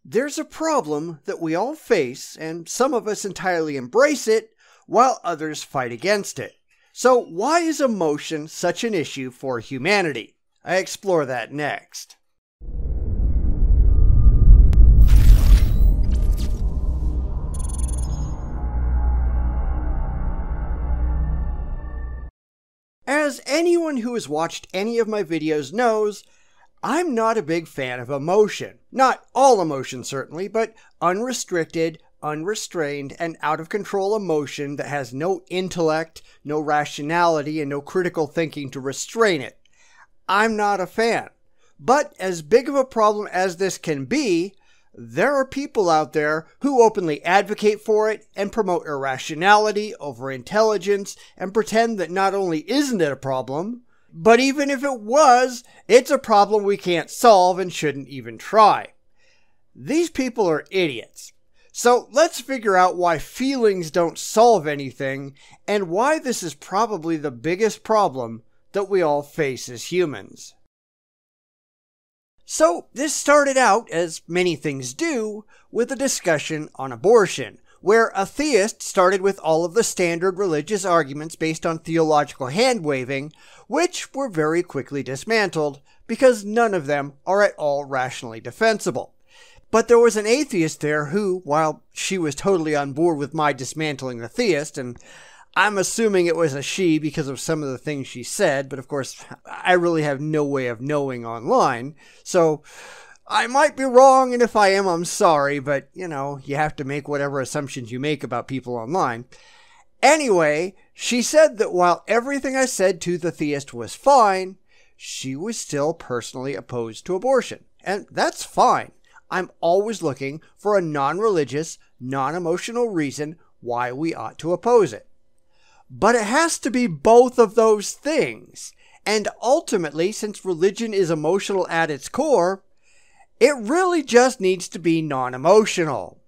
There's a problem that we all face, and some of us entirely embrace it, while others fight against it. So why is emotion such an issue for humanity? I explore that next. As anyone who has watched any of my videos knows, I'm not a big fan of emotion. Not all emotion, certainly, but unrestricted, unrestrained, and out-of-control emotion that has no intellect, no rationality, and no critical thinking to restrain it. I'm not a fan. But as big of a problem as this can be, there are people out there who openly advocate for it and promote irrationality over intelligence and pretend that not only isn't it a problem, but even if it was, it's a problem we can't solve and shouldn't even try. These people are idiots. So let's figure out why feelings don't solve anything and why this is probably the biggest problem that we all face as humans. So this started out, as many things do, with a discussion on abortion, where a theist started with all of the standard religious arguments based on theological hand-waving, which were very quickly dismantled, because none of them are at all rationally defensible. But there was an atheist there who, while she was totally on board with my dismantling the theist, and I'm assuming it was a she because of some of the things she said, but of course, I really have no way of knowing online, so I might be wrong, and if I am, I'm sorry, but, you have to make whatever assumptions you make about people online. Anyway, she said that while everything I said to the theist was fine, she was still personally opposed to abortion. And that's fine. I'm always looking for a non-religious, non-emotional reason why we ought to oppose it. But it has to be both of those things. And ultimately, since religion is emotional at its core, it really just needs to be non-emotional.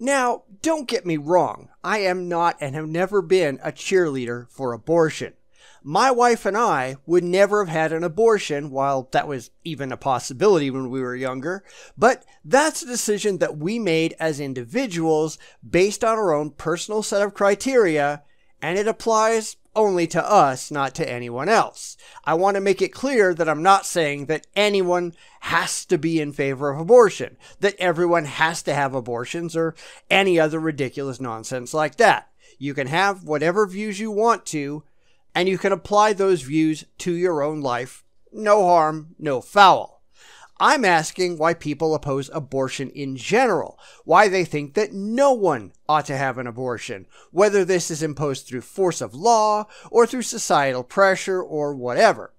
Now, don't get me wrong. I am not and have never been a cheerleader for abortion. My wife and I would never have had an abortion while that was even a possibility when we were younger, but that's a decision that we made as individuals based on our own personal set of criteria, and it applies only to us, not to anyone else. I want to make it clear that I'm not saying that anyone has to be in favor of abortion, that everyone has to have abortions, or any other ridiculous nonsense like that. You can have whatever views you want to, and you can apply those views to your own life. No harm, no foul. I'm asking why people oppose abortion in general, why they think that no one ought to have an abortion, whether this is imposed through force of law or through societal pressure or whatever.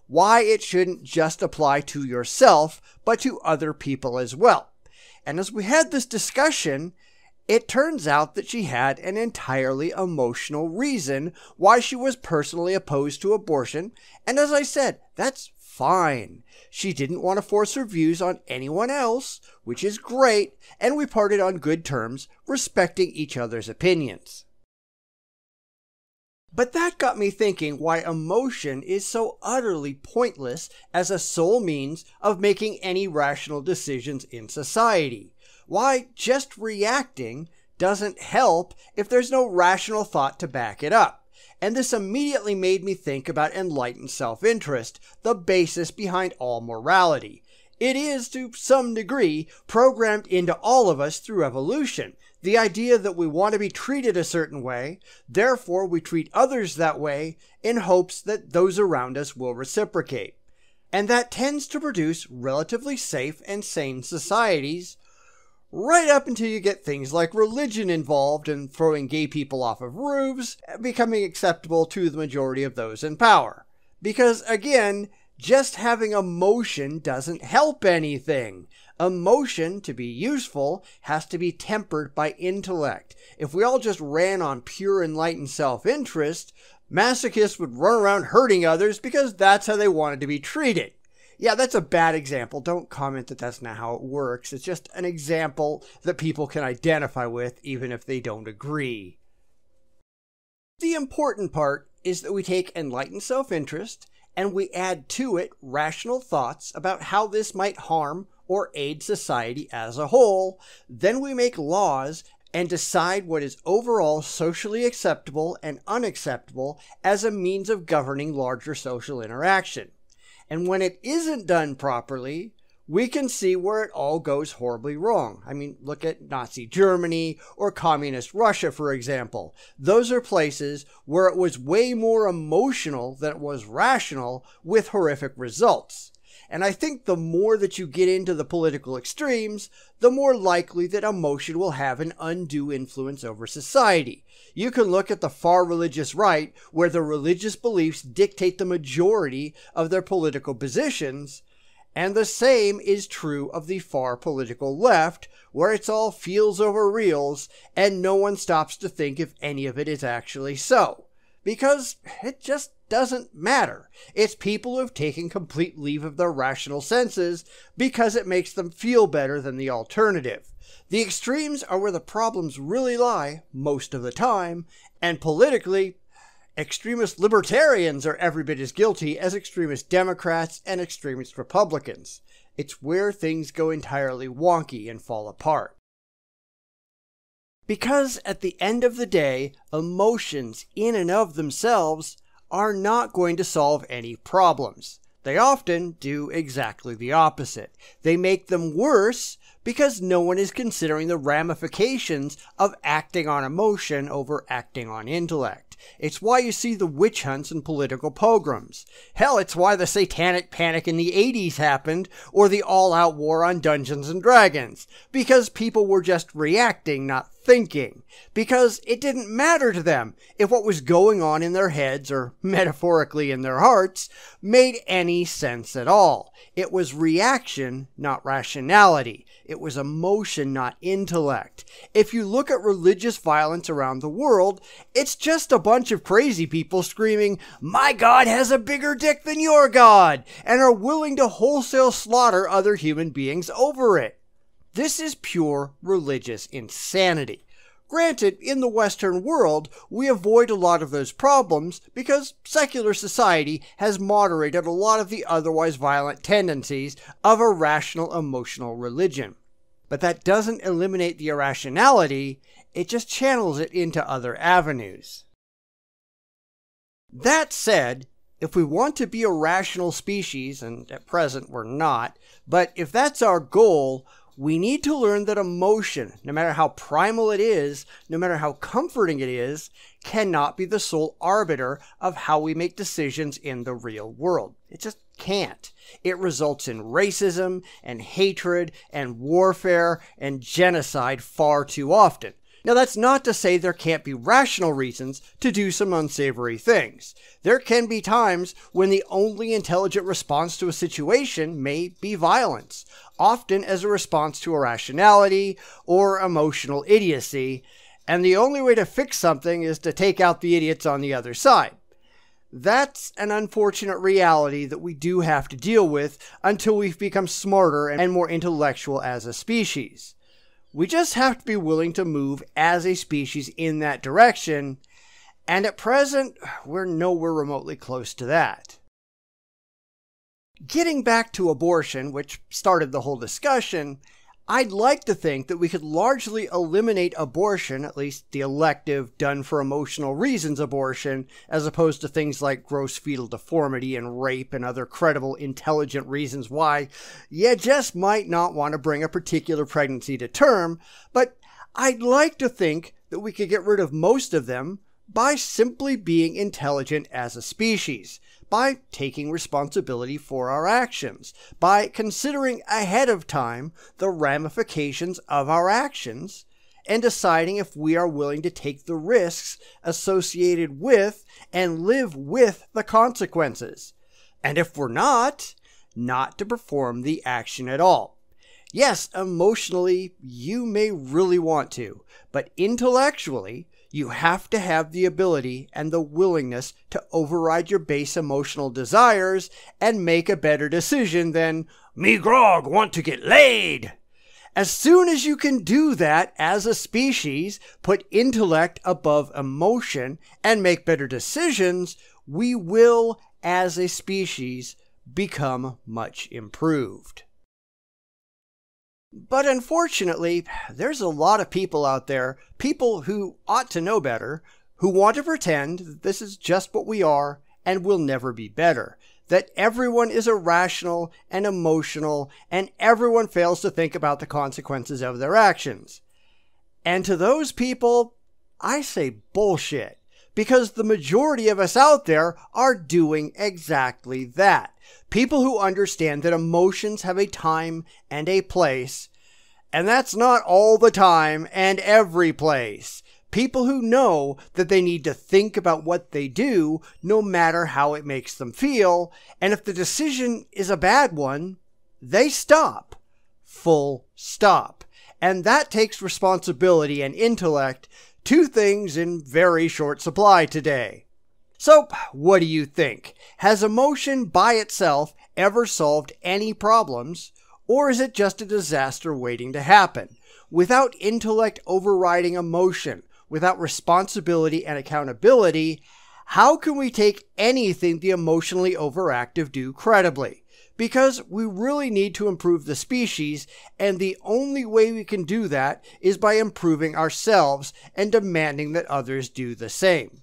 Why it shouldn't just apply to yourself, but to other people as well. And as we had this discussion, it turns out that she had an entirely emotional reason why she was personally opposed to abortion, and as I said, that's fine. She didn't want to force her views on anyone else, which is great, and we parted on good terms, respecting each other's opinions. But that got me thinking why emotion is so utterly pointless as a sole means of making any rational decisions in society. Why just reacting doesn't help if there's no rational thought to back it up. And this immediately made me think about enlightened self-interest, the basis behind all morality. It is, to some degree, programmed into all of us through evolution. The idea that we want to be treated a certain way, therefore we treat others that way in hopes that those around us will reciprocate. And that tends to produce relatively safe and sane societies, right up until you get things like religion involved and throwing gay people off of roofs, becoming acceptable to the majority of those in power. Because again, just having emotion doesn't help anything. Emotion, to be useful, has to be tempered by intellect. If we all just ran on pure enlightened self-interest, masochists would run around hurting others because that's how they wanted to be treated. Yeah, that's a bad example. Don't comment that that's not how it works. It's just an example that people can identify with, even if they don't agree. The important part is that we take enlightened self-interest and we add to it rational thoughts about how this might harm or aid society as a whole, then we make laws and decide what is overall socially acceptable and unacceptable as a means of governing larger social interaction. And when it isn't done properly, we can see where it all goes horribly wrong. I mean, look at Nazi Germany or Communist Russia, for example. Those are places where it was way more emotional than it was rational, with horrific results. And I think the more that you get into the political extremes, the more likely that emotion will have an undue influence over society. You can look at the far religious right, where the religious beliefs dictate the majority of their political positions, and the same is true of the far political left, where it's all feels over reals, and no one stops to think if any of it is actually so. Because it just doesn't matter. It's people who have taken complete leave of their rational senses because it makes them feel better than the alternative. The extremes are where the problems really lie most of the time, and politically, extremist libertarians are every bit as guilty as extremist Democrats and extremist Republicans. It's where things go entirely wonky and fall apart. Because at the end of the day, emotions in and of themselves are not going to solve any problems. They often do exactly the opposite. They make them worse because no one is considering the ramifications of acting on emotion over acting on intellect. It's why you see the witch hunts and political pogroms. Hell, it's why the satanic panic in the 80s happened, or the all-out war on Dungeons and Dragons. Because people were just reacting, not thinking. Because it didn't matter to them if what was going on in their heads, or metaphorically in their hearts, made any sense at all. It was reaction, not rationality. It was emotion, not intellect. If you look at religious violence around the world, it's just a bunch of crazy people screaming, "My God has a bigger dick than your God," and are willing to wholesale slaughter other human beings over it. This is pure religious insanity. Granted, in the Western world, we avoid a lot of those problems because secular society has moderated a lot of the otherwise violent tendencies of a rational emotional religion. But that doesn't eliminate the irrationality, it just channels it into other avenues. That said, if we want to be a rational species, and at present we're not, but if that's our goal, we need to learn that emotion, no matter how primal it is, no matter how comforting it is, cannot be the sole arbiter of how we make decisions in the real world. It just can't. It results in racism and hatred and warfare and genocide far too often. Now, that's not to say there can't be rational reasons to do some unsavory things. There can be times when the only intelligent response to a situation may be violence, often as a response to irrationality or emotional idiocy, and the only way to fix something is to take out the idiots on the other side. That's an unfortunate reality that we do have to deal with until we've become smarter and more intellectual as a species. We just have to be willing to move as a species in that direction, and at present, we're nowhere remotely close to that. Getting back to abortion, which started the whole discussion, I'd like to think that we could largely eliminate abortion, at least the elective, done for emotional reasons abortion, as opposed to things like gross fetal deformity and rape and other credible, intelligent reasons why you just might not want to bring a particular pregnancy to term, but I'd like to think that we could get rid of most of them by simply being intelligent as a species, by taking responsibility for our actions, by considering ahead of time the ramifications of our actions, and deciding if we are willing to take the risks associated with and live with the consequences. And if we're not to perform the action at all. Yes, emotionally, you may really want to, but intellectually, you have to have the ability and the willingness to override your base emotional desires and make a better decision than, "Me grog want to get laid." As soon as you can do that as a species, put intellect above emotion, and make better decisions, we will, as a species, become much improved. But unfortunately, there's a lot of people out there, people who ought to know better, who want to pretend that this is just what we are and will never be better. That everyone is irrational and emotional and everyone fails to think about the consequences of their actions. And to those people, I say bullshit. Because the majority of us out there are doing exactly that. People who understand that emotions have a time and a place, and that's not all the time and every place. People who know that they need to think about what they do, no matter how it makes them feel, and if the decision is a bad one, they stop. Full stop. And that takes responsibility and intellect, two things in very short supply today. So, what do you think? Has emotion by itself ever solved any problems, or is it just a disaster waiting to happen? Without intellect overriding emotion, without responsibility and accountability, how can we take anything the emotionally overactive do credibly? Because we really need to improve the species, and the only way we can do that is by improving ourselves and demanding that others do the same.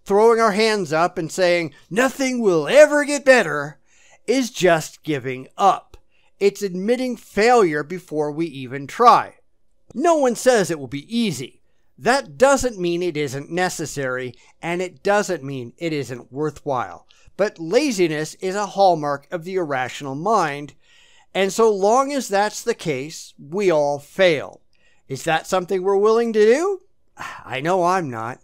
Throwing our hands up and saying, "Nothing will ever get better," is just giving up. It's admitting failure before we even try. No one says it will be easy. That doesn't mean it isn't necessary, and it doesn't mean it isn't worthwhile. But laziness is a hallmark of the irrational mind, and so long as that's the case, we all fail. Is that something we're willing to do? I know I'm not.